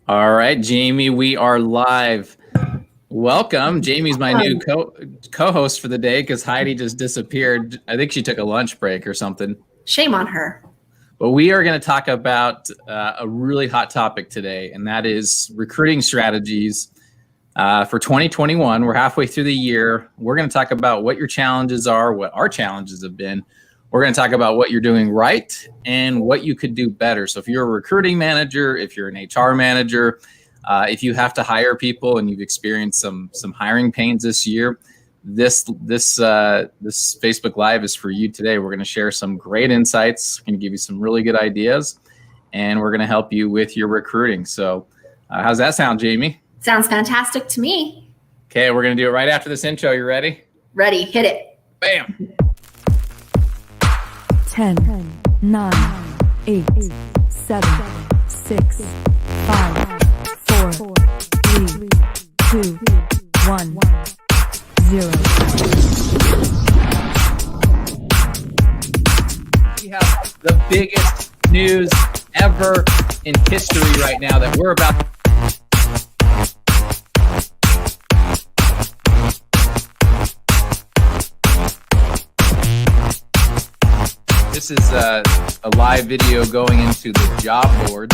All right, Jamie, we are live. Welcome. Jamie's my new co-host for the day because Heidi just disappeared. I think she took a lunch break or something. Shame on her. But we are going to talk about a really hot topic today, and that is recruiting strategies for 2021. We're halfway through the year. We're going to talk about what your challenges are, what our challenges have been. We're going to talk about what you're doing right and what you could do better. So if you're a recruiting manager, if you're an HR manager, if you have to hire people and you've experienced some hiring pains this year, this Facebook Live is for you today. We're going to share some great insights. We're going to give you some really good ideas, and we're going to help you with your recruiting. So how's that sound, Jamie? Sounds fantastic to me. Okay, we're going to do it right after this intro. You ready? Ready. Hit it. Bam. 10, 9, 8, 7, 6, 5, 4, 3, 2, 1, 0. We have the biggest news ever in history right now that we're about to. This is a live video going into the job board.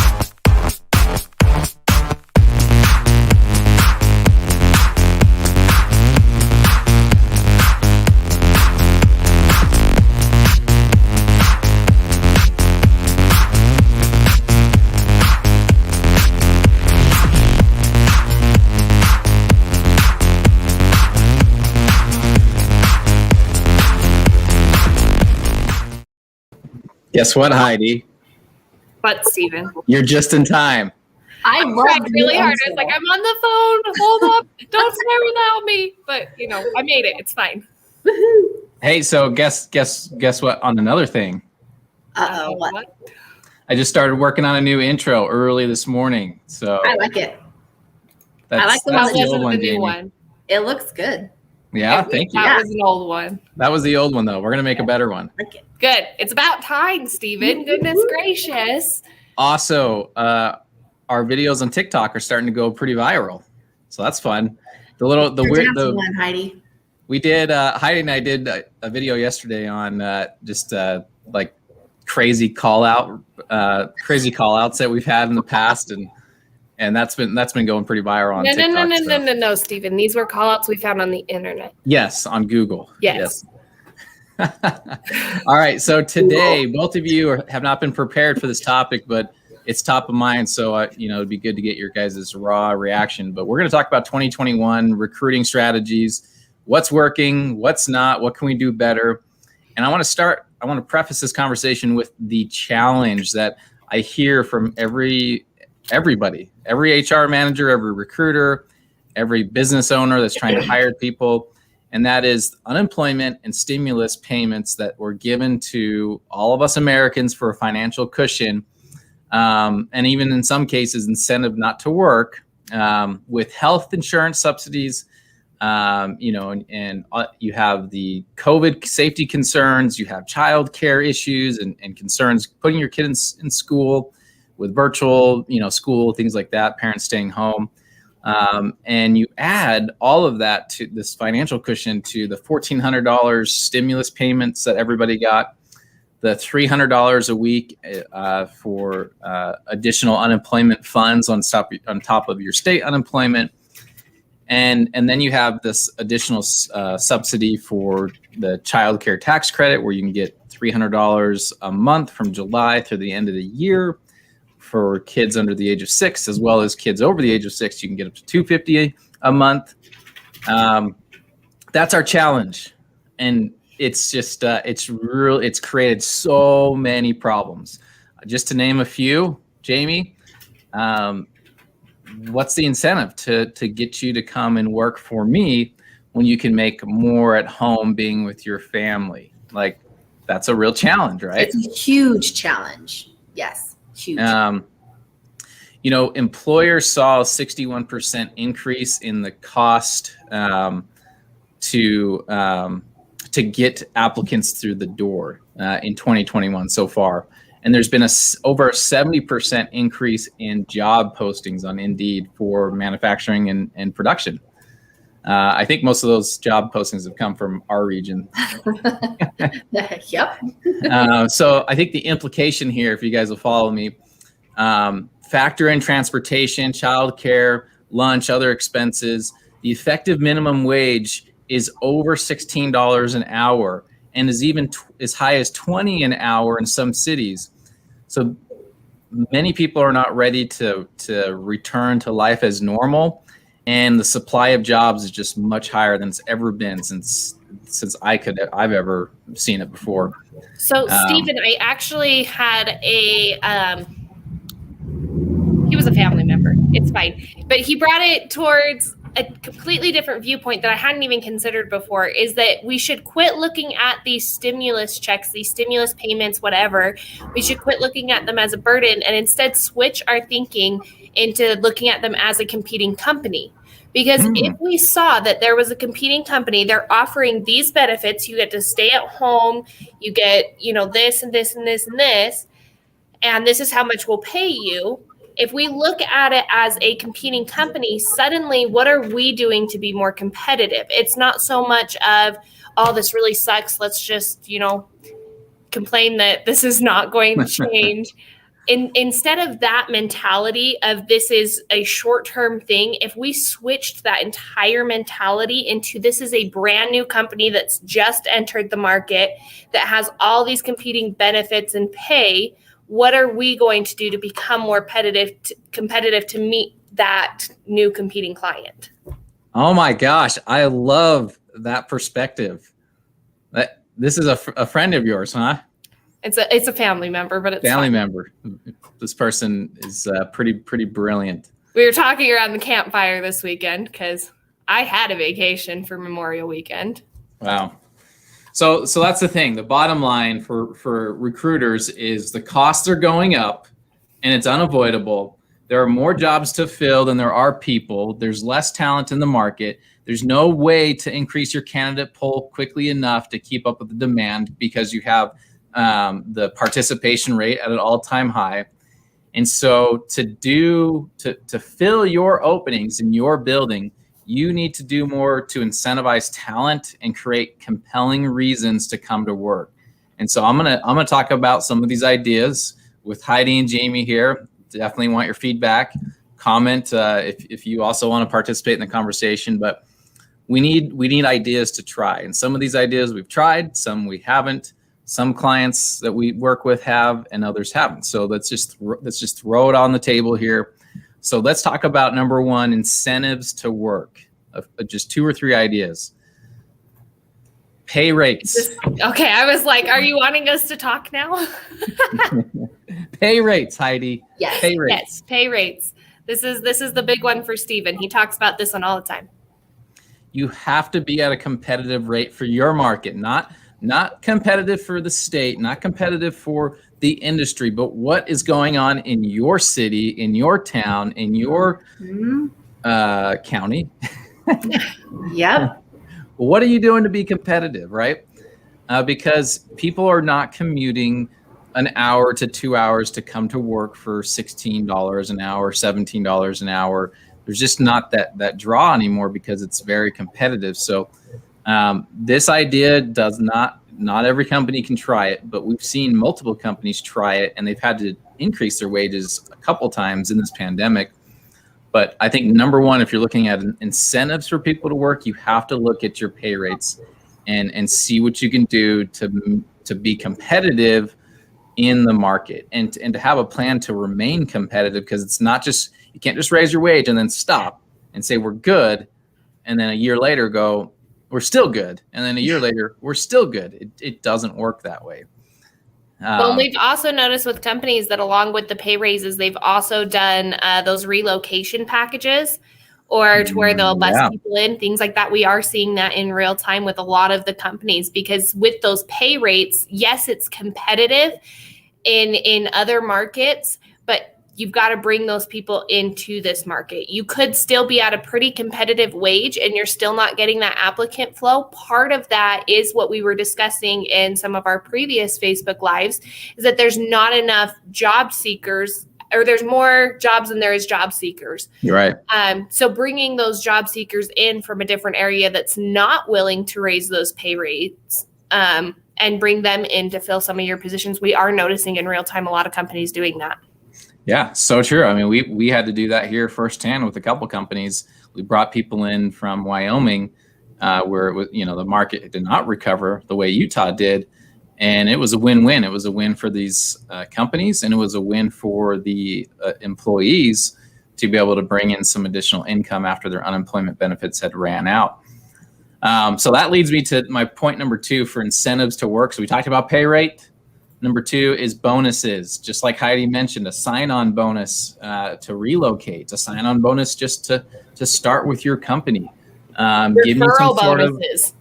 Guess what, Heidi? What, Steven? You're just in time. I tried really hard. I was like, I'm on the phone. Hold up. Don't swear without me. But, I made it. It's fine. Hey, so guess what on another thing? Uh-oh, what? I just started working on a new intro early this morning. So I like it. I like the old one, new one. It looks good. Yeah, thank you. That was an old one. That was the old one, though. We're going to make a better one. Like it. Good. It's about time, Steven. Goodness gracious. Also, our videos on TikTok are starting to go pretty viral. So that's fun. One, Heidi. We did, Heidi and I did a video yesterday on like crazy call outs that we've had in the past. And that's been going pretty viral on TikTok. No, Steven. These were call outs we found on the internet. Yes, on Google. Yes. All right. So today, both of you have not been prepared for this topic, but it's top of mind. So, it'd be good to get your guys' raw reaction. But we're going to talk about 2021 recruiting strategies, what's working, what's not, what can we do better? And I want to preface this conversation with the challenge that I hear from everybody, every HR manager, every recruiter, every business owner that's trying to hire people. And that is unemployment and stimulus payments that were given to all of us Americans for a financial cushion. And even in some cases, incentive not to work, with health insurance subsidies, and you have the COVID safety concerns, you have childcare issues and concerns putting your kid in school with virtual, school, things like that, parents staying home. And you add all of that to this financial cushion to the $1,400 stimulus payments that everybody got, the $300 a week for additional unemployment funds on top of your state unemployment. And then you have this additional subsidy for the childcare tax credit where you can get $300 a month from July through the end of the year. For kids under the age of 6, as well as kids over the age of 6, you can get up to $250 a month. That's our challenge, and it's just it's created so many problems. Just to name a few, Jamie, what's the incentive to get you to come and work for me when you can make more at home being with your family? Like, that's a real challenge, right? It's a huge challenge. Yes. Huge. Employers saw a 61% increase in the cost to get applicants through the door in 2021 so far. And there's been over a 70% increase in job postings on Indeed for manufacturing and production. I think most of those job postings have come from our region. Yep. So I think the implication here, if you guys will follow me, factor in transportation, childcare, lunch, other expenses. The effective minimum wage is over $16 an hour and is even as high as $20 an hour in some cities. So many people are not ready to return to life as normal. And the supply of jobs is just much higher than it's ever been since I've ever seen it before. So Stephen, I actually had he was a family member. It's fine. But he brought it towards a completely different viewpoint that I hadn't even considered before, is that we should quit looking at these stimulus checks, these stimulus payments, whatever. We should quit looking at them as a burden and instead switch our thinking into looking at them as a competing company. Because if we saw that there was a competing company, they're offering these benefits, you get to stay at home, you get, this and this and this and this, and this is how much we'll pay you. If we look at it as a competing company, suddenly what are we doing to be more competitive? It's not so much of, oh, this really sucks. Let's just, complain that this is not going to change. Instead of that mentality of this is a short-term thing, if we switched that entire mentality into this is a brand new company that's just entered the market, that has all these competing benefits and pay, what are we going to do to become more competitive to meet that new competing client? Oh my gosh, I love that perspective. This is a friend of yours, huh? It's a family member, but it's family fine. member. This person is pretty brilliant. We were talking around the campfire this weekend because I had a vacation for Memorial Weekend. Wow. So that's the thing. The bottom line for recruiters is the costs are going up, and it's unavoidable. There are more jobs to fill than there are people. There's less talent in the market. There's no way to increase your candidate pool quickly enough to keep up with the demand because you have the participation rate at an all-time high. And so to fill your openings in your building, you need to do more to incentivize talent and create compelling reasons to come to work. And so I'm gonna talk about some of these ideas with Heidi and Jamie here. Definitely want your feedback, comment if you also want to participate in the conversation. But we need ideas to try, and some of these ideas we've tried, some we haven't. Some clients that we work with have, and others haven't. So let's just throw it on the table here. So let's talk about number one, incentives to work. Just 2 or 3 ideas. Pay rates. Okay, I was like, are you wanting us to talk now? Pay rates, Heidi. Yes. Pay rates. Yes, pay rates. This is the big one for Stephen. He talks about this one all the time. You have to be at a competitive rate for your market, not competitive for the state, not competitive for the industry, but what is going on in your city, in your town, in your county. Yep. What are you doing to be competitive, right? Because people are not commuting an hour to 2 hours to come to work for $16 an hour, $17 an hour. There's just not that draw anymore because it's very competitive. So this idea does not every company can try it, but we've seen multiple companies try it, and they've had to increase their wages a couple times in this pandemic. But I think number one, if you're looking at incentives for people to work, you have to look at your pay rates and see what you can do to be competitive in the market and to have a plan to remain competitive, because it's not just, you can't just raise your wage and then stop and say we're good, and then a year later go, we're still good. And then a year later, we're still good. It doesn't work that way. Well, we've also noticed with companies that along with the pay raises, they've also done those relocation packages, or to where they'll bus people in, things like that. We are seeing that in real time with a lot of the companies, because with those pay rates, yes, it's competitive in other markets, but you've got to bring those people into this market. You could still be at a pretty competitive wage and you're still not getting that applicant flow. Part of that is what we were discussing in some of our previous Facebook Lives, is that there's not enough job seekers, or there's more jobs than there is job seekers. You're right. So bringing those job seekers in from a different area that's not willing to raise those pay rates, and bring them in to fill some of your positions. We are noticing in real time a lot of companies doing that. Yeah, so true. I mean, we had to do that here firsthand with a couple companies. We brought people in from Wyoming, where it was, the market did not recover the way Utah did, and it was a win-win. It was a win for these companies, and it was a win for the employees to be able to bring in some additional income after their unemployment benefits had ran out. So that leads me to my point number 2 for incentives to work. So we talked about pay rate. Number 2 is bonuses. Just like Heidi mentioned, a sign-on bonus to relocate, a sign-on bonus just to start with your company. Give me some sort bonuses.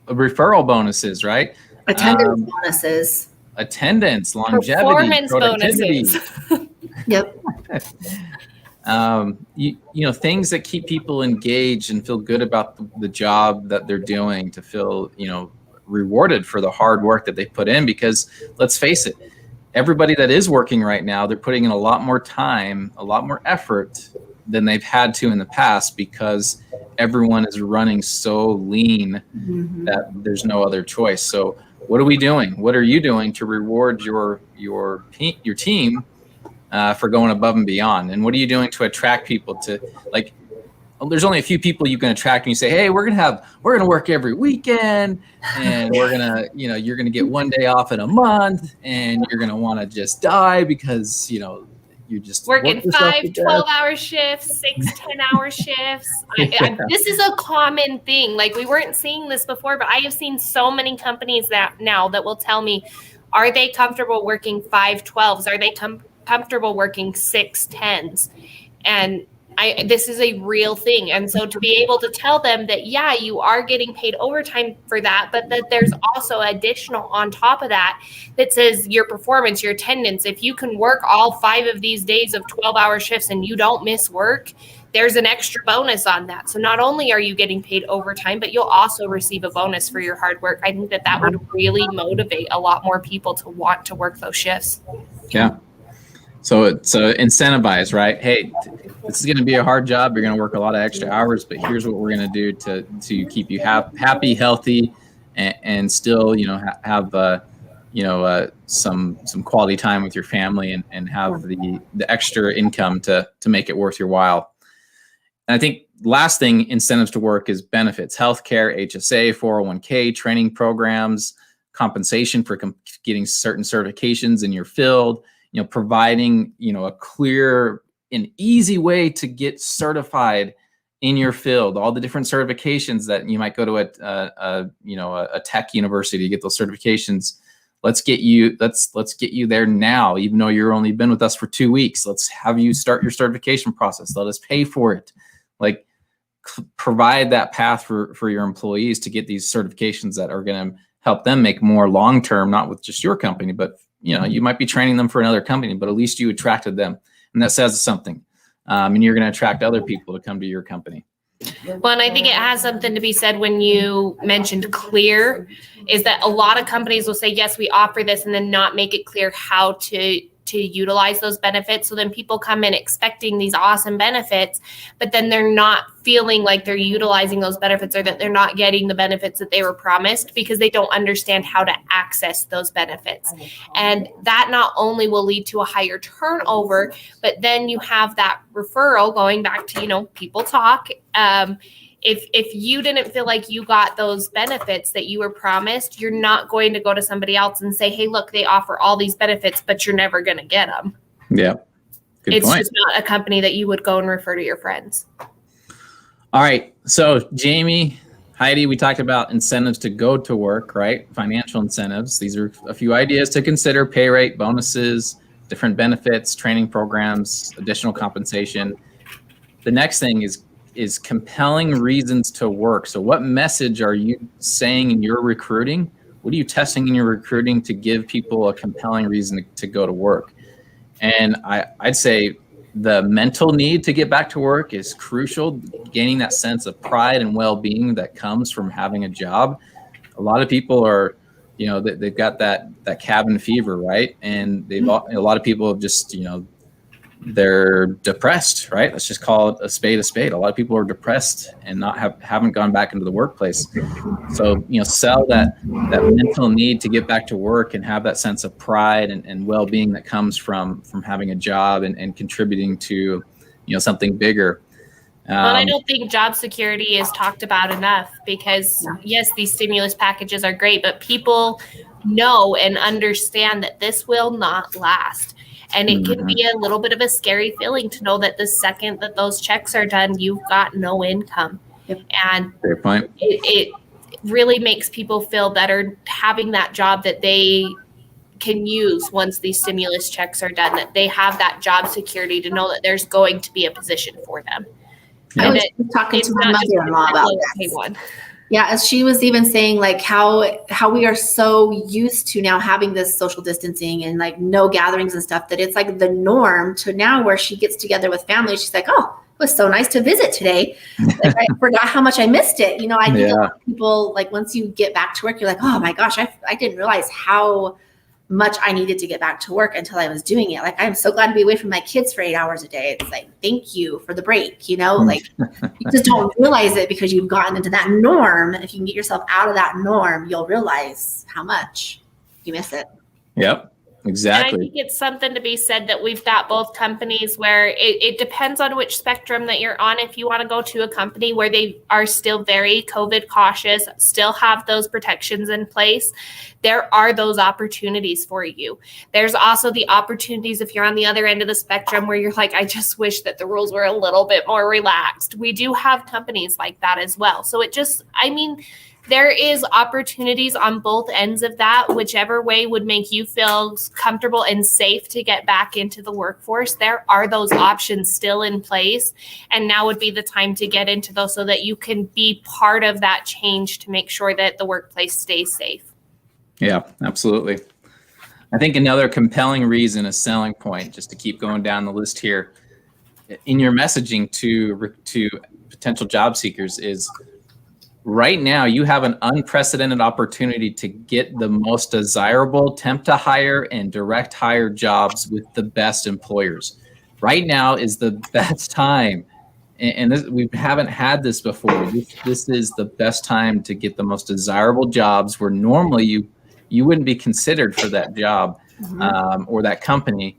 Of referral bonuses, right? Attendance bonuses. Attendance, longevity, Performance productivity. bonuses. Yep. Things that keep people engaged and feel good about the job that they're doing, to feel, rewarded for the hard work that they put in. Because let's face it, everybody that is working right now, they're putting in a lot more time, a lot more effort than they've had to in the past, because everyone is running so lean that there's no other choice. So what are we doing? What are you doing to reward your team for going above and beyond? And what are you doing to attract people to, like, there's only a few people you can attract when you say, hey, we're going to work every weekend, and we're going to, you're going to get one day off in a month, and you're going to want to just die because, you're just working 5 12-hour shifts, 6 10-hour shifts. This is a common thing. Like, we weren't seeing this before, but I have seen so many companies that will tell me, are they comfortable working 5 12s? Are they comfortable working 6 10s? And this is a real thing. And so to be able to tell them that, yeah, you are getting paid overtime for that, but that there's also additional on top of that says your performance, your attendance. If you can work all 5 of these days of 12-hour shifts and you don't miss work, there's an extra bonus on that. So not only are you getting paid overtime, but you'll also receive a bonus for your hard work. I think that would really motivate a lot more people to want to work those shifts. Yeah. So it's incentivize, right? Hey, this is going to be a hard job. You're going to work a lot of extra hours, but here's what we're going to do to keep you happy, healthy, and still, have some quality time with your family, and have the extra income to make it worth your while. And I think last thing, incentives to work, is benefits: healthcare, HSA, 401k, training programs, compensation for getting certain certifications in your field. Providing, a clear and easy way to get certified in your field, all the different certifications that you might go to a tech university to get those certifications. Let's get you there now, even though you're only been with us for 2 weeks. Let's have you start your certification process. Let us pay for it. Like, provide that path for your employees to get these certifications that are going to help them make more long-term, not with just your company, but you might be training them for another company, but at least you attracted them, and that says something. And you're going to attract other people to come to your company. Well, and I think it has something to be said when you mentioned clear, is that a lot of companies will say, yes, we offer this, and then not make it clear how to utilize those benefits. So then people come in expecting these awesome benefits, but then they're not feeling like they're utilizing those benefits, or that they're not getting the benefits that they were promised, because they don't understand how to access those benefits. And that not only will lead to a higher turnover, but then you have that referral going back to, people talk. If you didn't feel like you got those benefits that you were promised, you're not going to go to somebody else and say, hey, look, they offer all these benefits, but you're never going to get them. Yeah. Good point. Just not a company that you would go and refer to your friends. All right. So Jamie, Heidi, we talked about incentives to go to work, right? Financial incentives. These are a few ideas to consider: pay rate, bonuses, different benefits, training programs, additional compensation. The next thing is compelling reasons to work. So what message are you saying in your recruiting? What are you testing in your recruiting to give people a compelling reason to go to work? And I'd say the mental need to get back to work is crucial. Gaining that sense of pride and well-being that comes from having a job. A lot of people are, they've got that cabin fever, right? And a lot of people have just, they're depressed, right? Let's just call it a spade a spade. A lot of people are depressed and haven't gone back into the workplace. So, sell that mental need to get back to work and have that sense of pride and well-being that comes from having a job and contributing to, something bigger. Well, I don't think job security is talked about enough because, yes, these stimulus packages are great, but people know and understand that this will not last. And it can be a little bit of a scary feeling to know that the second that those checks are done, you've got no income. Yep. And fair point. It really makes people feel better having that job that they can use once these stimulus checks are done, that they have that job security to know that there's going to be a position for them. I was talking to my mother-in-law about that. Yeah, as she was even saying like how we are so used to now having this social distancing and like no gatherings and stuff, that it's like the norm to now where she gets together with family. She's like, oh, it was so nice to visit today. Like, I forgot how much I missed it. I think a lot of people, like once you get back to work, you're like, oh my gosh, I didn't realize how much I needed to get back to work until I was doing it. Like, I'm so glad to be away from my kids for 8 hours a day. It's like, thank you for the break, like you just don't realize it because you've gotten into that norm. If you can get yourself out of that norm, you'll realize how much you miss it. Yep. Exactly. And I think it's something to be said that we've got both companies where it depends on which spectrum that you're on. If you want to go to a company where they are still very COVID cautious, still have those protections in place, there are those opportunities for you. There's also the opportunities if you're on the other end of the spectrum where you're like, I just wish that the rules were a little bit more relaxed. We do have companies like that as well. So there is opportunities on both ends of that, whichever way would make you feel comfortable and safe to get back into the workforce. There are those options still in place. And now would be the time to get into those so that you can be part of that change to make sure that the workplace stays safe. Yeah, absolutely. I think another compelling reason, a selling point, just to keep going down the list here, in your messaging to potential job seekers is, right now, you have an unprecedented opportunity to get the most desirable temp to hire and direct hire jobs with the best employers. Right now is the best time. And we haven't had this before. This is the best time to get the most desirable jobs where normally you wouldn't be considered for that job or that company.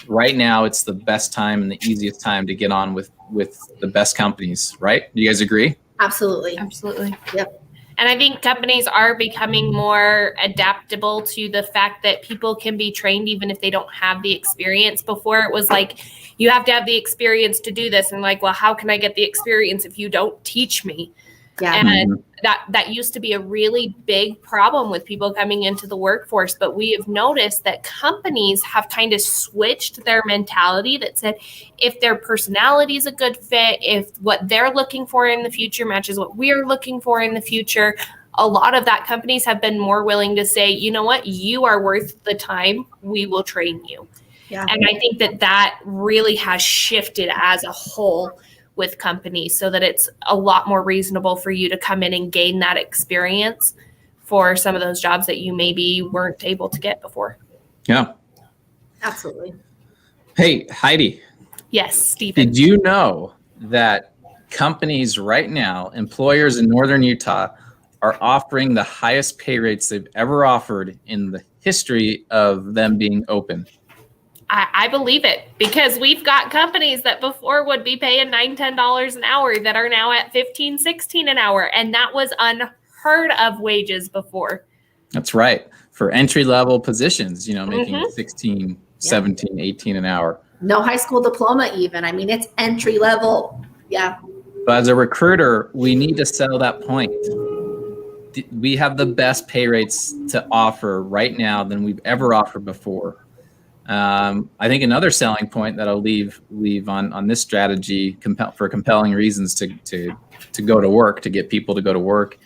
Right now, it's the best time and the easiest time to get on with the best companies, right? Do you guys agree? Absolutely. Yep. And I think companies are becoming more adaptable to the fact that people can be trained even if they don't have the experience. Before it was like, you have to have the experience to do this. And like, well, how can I get the experience if you don't teach me? Yeah. And that used to be a really big problem with people coming into the workforce. But we have noticed that companies have kind of switched their mentality that said, if their personality is a good fit, if what they're looking for in the future matches what we're looking for in the future, a lot of that companies have been more willing to say, you know what, you are worth the time. We will train you. Yeah. And I think that really has shifted as a whole with companies so that it's a lot more reasonable for you to come in and gain that experience for some of those jobs that you maybe weren't able to get before. Yeah. Absolutely. Hey, Heidi. Yes, Stephen. Did you know that companies right now, employers in Northern Utah, are offering the highest pay rates they've ever offered in the history of them being open? I believe it, because we've got companies that before would be paying $9, $10 an hour that are now at $15, $16 an hour. And that was unheard of wages before. That's right. For entry level positions, making 16, 17, 18 an hour. No high school diploma even. It's entry level. Yeah. But as a recruiter, we need to sell that point. We have the best pay rates to offer right now than we've ever offered before. I think another selling point that I'll leave on this strategy for compelling reasons to go to work, to get people to go to work,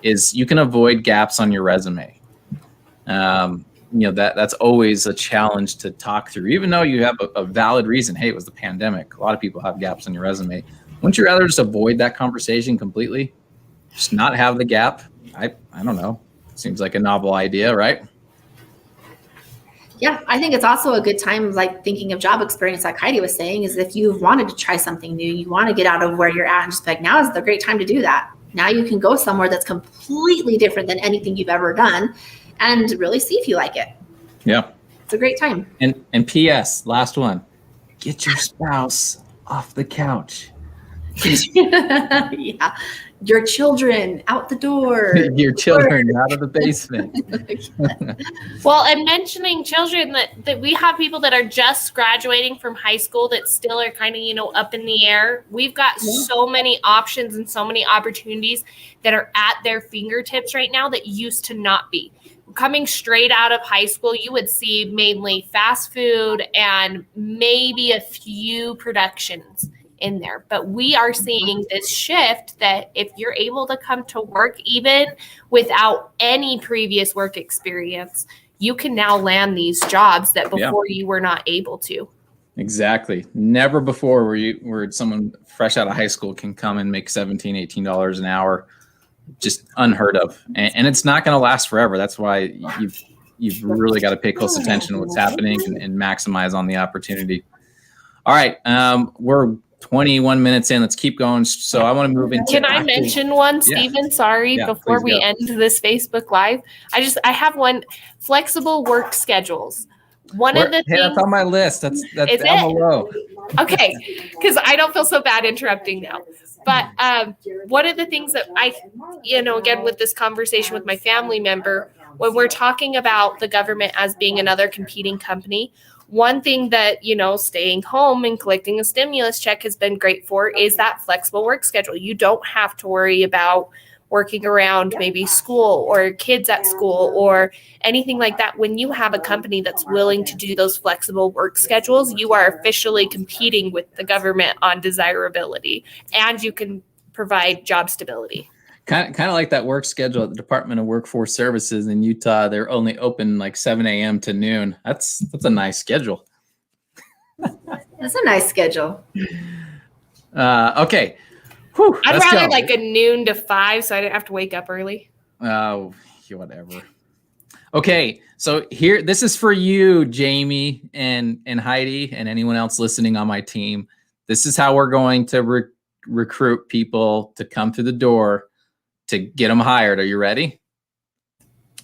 is you can avoid gaps on your resume. that's always a challenge to talk through, even though you have a valid reason. Hey, it was the pandemic. A lot of people have gaps on your resume. Wouldn't you rather just avoid that conversation completely? Just not have the gap? I don't know. Seems like a novel idea, right? Yeah, I think it's also a good time, like thinking of job experience, like Heidi was saying, is if you've wanted to try something new, you want to get out of where you're at, and just like, now is the great time to do that. Now you can go somewhere that's completely different than anything you've ever done and really see if you like it. Yeah. It's a great time. And P.S., last one, get your spouse off the couch. Yeah. Your children out the door. Your children out of the basement. Well, and mentioning children, that we have people that are just graduating from high school that still are kind of, up in the air. We've got so many options and so many opportunities that are at their fingertips right now that used to not be. Coming straight out of high school, you would see mainly fast food and maybe a few productions in there. But we are seeing this shift that if you're able to come to work even without any previous work experience, you can now land these jobs that before you were not able to. Exactly. Never before where someone fresh out of high school can come and make $17, $18 an hour. Just unheard of. And it's not going to last forever. That's why you've really got to pay close attention to what's happening and maximize on the opportunity. All right. We're 21 minutes in. Let's keep going. So I want to move into. Can I mention one, Stephen? Yeah. Sorry, before we end this Facebook Live. I have one: flexible work schedules. One of the things that's on my list. That's down below. Okay, because I don't feel so bad interrupting now. But one of the things that I, again, with this conversation with my family member, when we're talking about the government as being another competing company, one thing that, staying home and collecting a stimulus check has been great for is that flexible work schedule. You don't have to worry about working around maybe school or kids at school or anything like that. When you have a company that's willing to do those flexible work schedules, you are officially competing with the government on desirability, and you can provide job stability. Kind of like that work schedule at the Department of Workforce Services in Utah. They're only open like 7 a.m. to noon. That's a nice schedule. That's a nice schedule. Okay. Whew, I'd rather like a noon to 5 so I didn't have to wake up early. Oh, whatever. Okay, so here, this is for you, Jamie and Heidi, and anyone else listening on my team. This is how we're going to recruit people to come through the door to get them hired. Are you ready?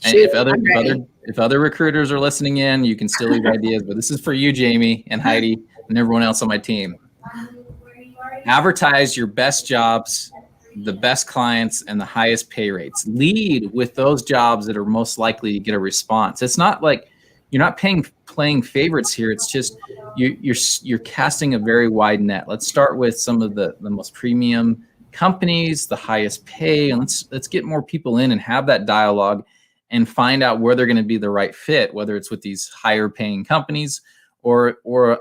And if other recruiters are listening in, you can still leave ideas, but this is for you, Jamie and Heidi, and everyone else on my team. Advertise your best jobs, the best clients, and the highest pay rates. Lead with those jobs that are most likely to get a response. It's not like you're not playing favorites here. It's just you're casting a very wide net. Let's start with some of the most premium companies, the highest pay, and let's get more people in and have that dialogue and find out where they're going to be the right fit, whether it's with these higher paying companies or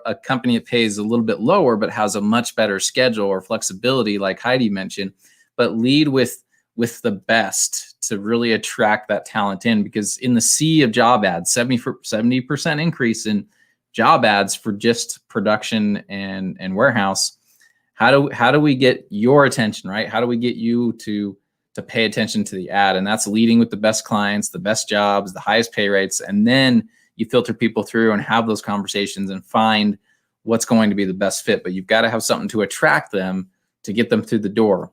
a company that pays a little bit lower but has a much better schedule or flexibility, like Heidi mentioned. But lead with the best to really attract that talent in, because in the sea of job ads, 70% increase in job ads for just production and warehouse. How do we get your attention, right? How do we get you to pay attention to the ad? And that's leading with the best clients, the best jobs, the highest pay rates, and then you filter people through and have those conversations and find what's going to be the best fit. But you've got to have something to attract them to get them through the door.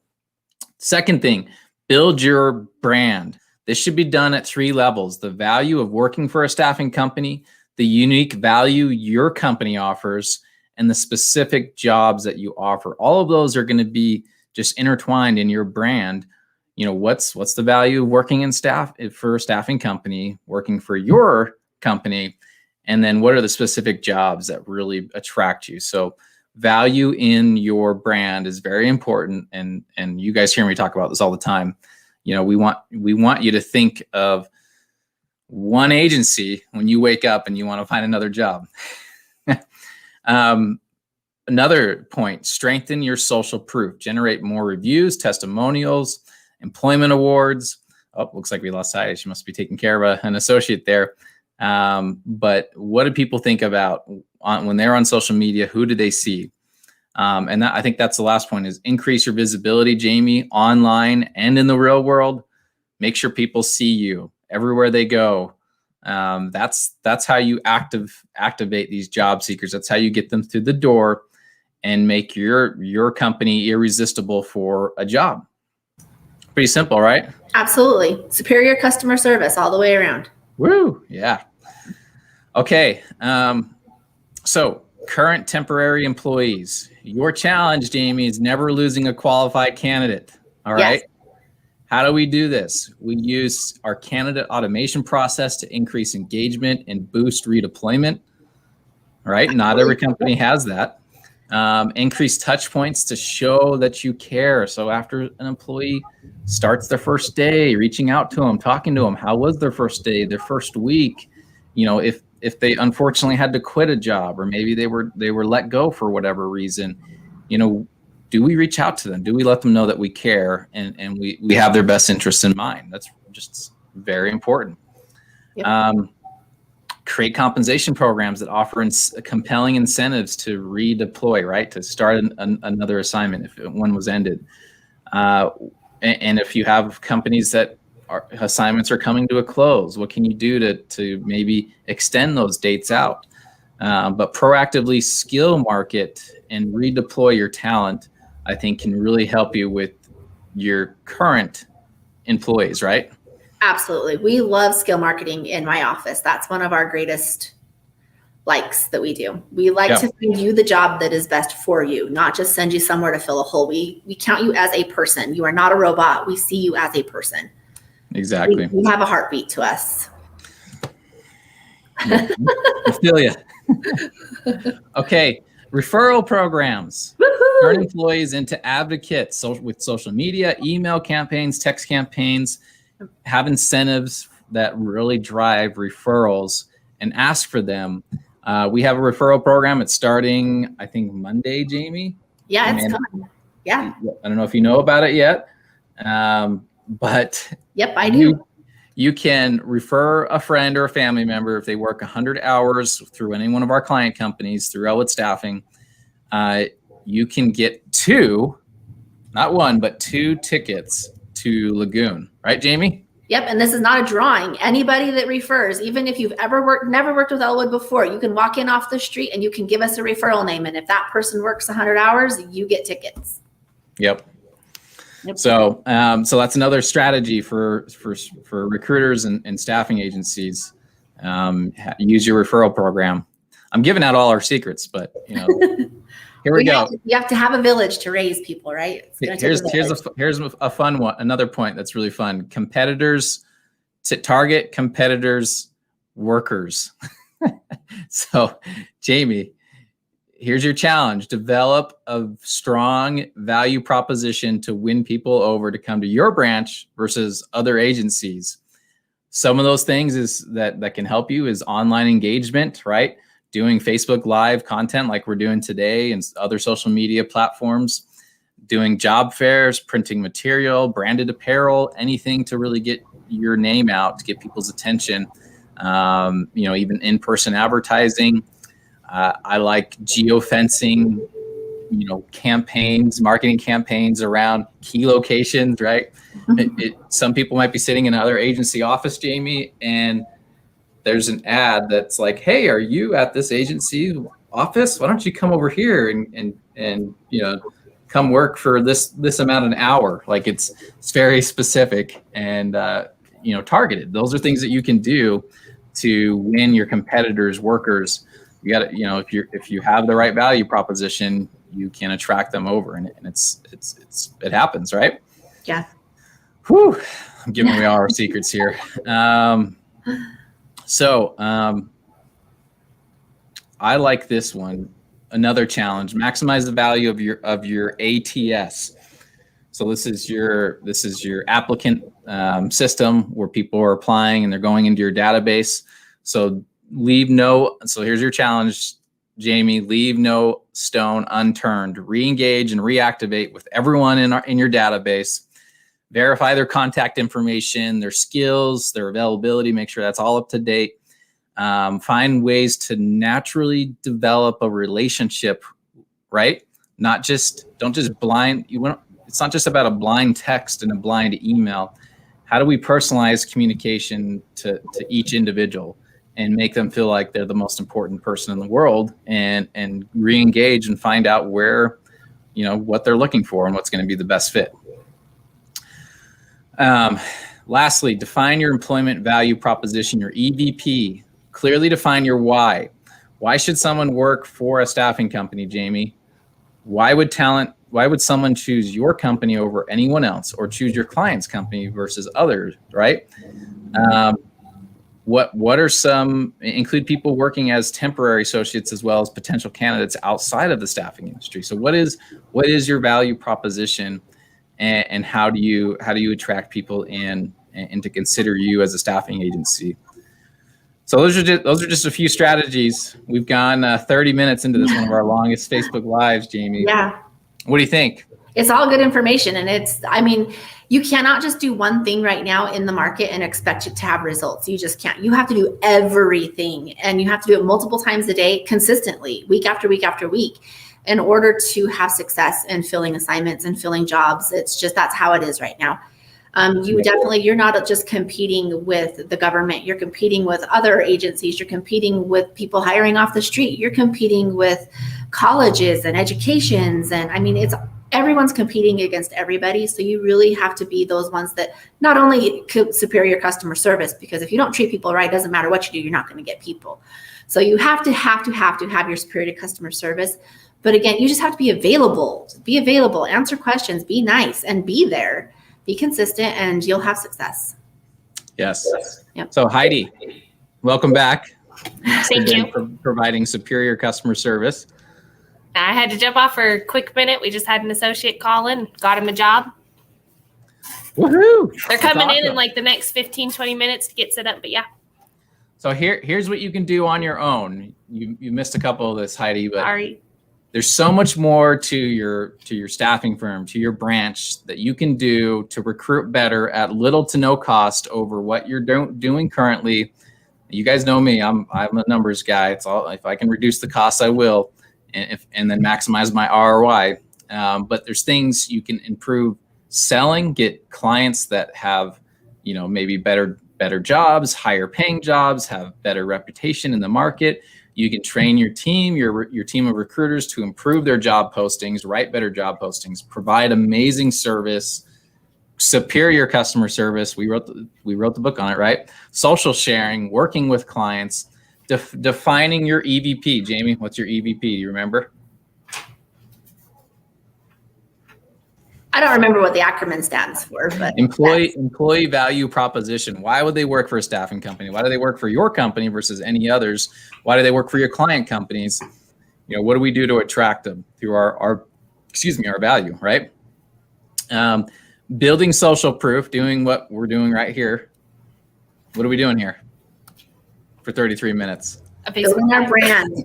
Second thing, build your brand. This should be done at 3 levels: the value of working for a staffing company, the unique value your company offers, and the specific jobs that you offer. All of those are going to be just intertwined in your brand. What's the value of working for a staffing company, working for your company, and then what are the specific jobs that really attract you? So value in your brand is very important, and you guys hear me talk about this all the time. We want you to think of one agency when you wake up and you want to find another job. Another point, strengthen your social proof. Generate more reviews, testimonials, employment awards. Oh, looks like we lost Heidi. She must be taking care of an associate there. But what do people think about when they're on social media? Who do they see? And I think that's the last point, is increase your visibility, Jamie, online and in the real world. Make sure people see you everywhere they go. That's how you activate these job seekers. That's how you get them through the door and make your company irresistible for a job. Pretty simple, right? Absolutely. Superior customer service all the way around. Woo! Yeah. Okay. So current temporary employees. Your challenge, Jamie, is never losing a qualified candidate. All right. Yes. How do we do this? We use our candidate automation process to increase engagement and boost redeployment. All right. Not every company has that. Increase touch points to show that you care. So after an employee starts their first day, reaching out to them, talking to them, how was their first day, their first week? You know, if they unfortunately had to quit a job, or maybe they were let go for whatever reason, you know, do we reach out to them? Do we let them know that we care and we have their best interests in mind? That's just very important. Yep. Create compensation programs that offer compelling incentives to redeploy, right? To start another assignment if one was ended. And if you have companies that assignments are coming to a close, what can you do to maybe extend those dates out? But proactively skill market and redeploy your talent, I think, can really help you with your current employees, right? Absolutely. We love skill marketing in my office. That's one of our greatest likes that we do. We like to find you the job that is best for you, not just send you somewhere to fill a hole. We count you as a person. You are not a robot. We see you as a person. Exactly. We have a heartbeat to us. I feel you. Okay. Referral programs. Woo-hoo! Turn employees into advocates with social media, email campaigns, text campaigns. Have incentives that really drive referrals and ask for them. We have a referral program. It's starting, I think, Monday, Jamie. Yeah, it's coming. Yeah. I don't know if you know about it yet, but yep, I do. You can refer a friend or a family member if they work 100 hours through any one of our client companies through Elwood Staffing. You can get 2, not 1, but 2 tickets to Lagoon, right, Jamie? Yep, and this is not a drawing. Anybody that refers, even if you've never worked with Elwood before, you can walk in off the street and you can give us a referral name, and if that person works 100 hours, you get tickets. Yep. So that's another strategy for recruiters and staffing agencies. Use your referral program. I'm giving out all our secrets, but you know. Here we go. You have to have a village to raise people, right? Here's a fun one. Another point that's really fun. Competitors to target competitors' workers. So, Jamie, here's your challenge. Develop a strong value proposition to win people over to come to your branch versus other agencies. Some of those things that can help you is online engagement, right? Doing Facebook Live content like we're doing today and other social media platforms, doing job fairs, printing material, branded apparel, anything to really get your name out, to get people's attention. Even in-person advertising. I like geofencing, campaigns, marketing campaigns around key locations, right? Some people might be sitting in another agency office, Jamie, and there's an ad that's like, hey, are you at this agency office? Why don't you come over here and come work for this amount an hour? Like it's very specific and targeted. Those are things that you can do to win your competitors' workers. You got to, if you have the right value proposition, you can attract them over, and it happens, right? Yeah. Whew. I'm giving away all our secrets here. So I like this one. Another challenge: maximize the value of your ATS. So this is your applicant system where people are applying and they're going into your database. So here's your challenge, Jamie. Leave no stone unturned. Re-engage and reactivate with everyone in your database. Verify their contact information, their skills, their availability. Make sure that's all up to date. Find ways to naturally develop a relationship, right? Don't just blind. It's not just about a blind text and a blind email. How do we personalize communication to each individual and make them feel like they're the most important person in the world, and re-engage and find out where, what they're looking for and what's going to be the best fit. Lastly, define your employment value proposition, your EVP. Clearly define your why. Why should someone work for a staffing company, Jamie? Why would someone choose your company over anyone else, or choose your client's company versus others, right? What are some, include people working as temporary associates as well as potential candidates outside of the staffing industry. So what is your value proposition, and how do you attract people in and to consider you as a staffing agency? So those are just a few strategies. We've gone 30 minutes into this, one of our longest Facebook Lives, Jamie. Yeah. What do you think? It's all good information. And you cannot just do one thing right now in the market and expect it to have results. You just can't. You have to do everything, and you have to do it multiple times a day, consistently, week after week after week, in order to have success in filling assignments and filling jobs. That's how it is right now. You're not just competing with the government. You're competing with other agencies. You're competing with people hiring off the street. You're competing with colleges and educations. And everyone's competing against everybody. So you really have to be those ones that not only superior customer service, because if you don't treat people right, it doesn't matter what you do, you're not going to get people. So you have to have your superior customer service. But again, you just have to be available, answer questions, be nice, and be there. Be consistent, and you'll have success. Yes. Yep. So Heidi, welcome back. Thank you for providing superior customer service. I had to jump off for a quick minute. We just had an associate call in, got him a job. Woohoo! They're coming in like the next 15, 20 minutes to get set up, but yeah. So here's what you can do on your own. You missed a couple of this, Heidi, but Sorry. There's so much more to your staffing firm, to your branch, that you can do to recruit better at little to no cost over what you're doing currently. You guys know me. I'm a numbers guy. It's all, if I can reduce the costs, I will, and then maximize my ROI. But there's things you can improve selling, get clients that have, maybe better jobs, higher paying jobs, have better reputation in the market. You can train your team, your team of recruiters, to improve their job postings, write better job postings, provide amazing service, superior customer service. We wrote the book on it, right? Social sharing, working with clients, defining your EVP. Jamie, what's your EVP? Do you remember? I don't remember what the acronym stands for, but employee value proposition. Why would they work for a staffing company? Why do they work for your company versus any others? Why do they work for your client companies? What do we do to attract them through our value, right? Building social proof, doing what we're doing right here. What are we doing here for 33 minutes? Building our brand.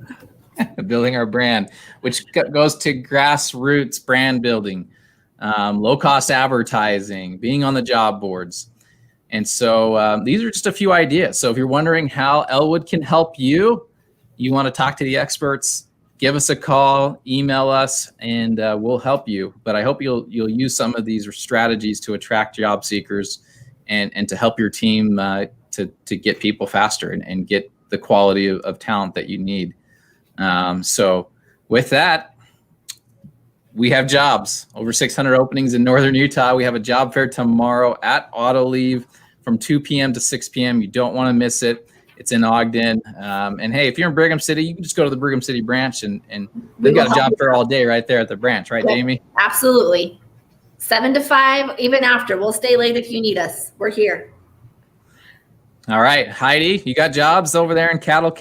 Building our brand, which goes to grassroots brand building. Low-cost advertising, being on the job boards. And so these are just a few ideas. So if you're wondering how Elwood can help you, you want to talk to the experts, give us a call, email us, and we'll help you. But I hope you'll use some of these strategies to attract job seekers and to help your team to get people faster and get the quality of talent that you need. So with that, we have jobs, over 600 openings in Northern Utah. We have a job fair tomorrow at Autoliv from 2 p.m. to 6 p.m. You don't want to miss it. It's in Ogden. And hey, if you're in Brigham City, you can just go to the Brigham City branch and they've got a job fair all day right there at the branch, right, Jamie? Absolutely. 7 to 5, even after. We'll stay late if you need us. We're here. All right, Heidi, you got jobs over there in Cache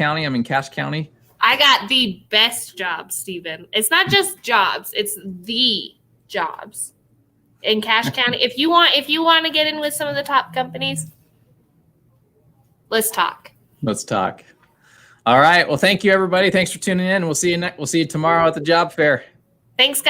County? I got the best jobs, Stephen. It's not just jobs; it's the jobs in Cache County. If you want to get in with some of the top companies, let's talk. Let's talk. All right. Well, thank you, everybody. Thanks for tuning in. We'll see you tomorrow at the job fair. Thanks, guys.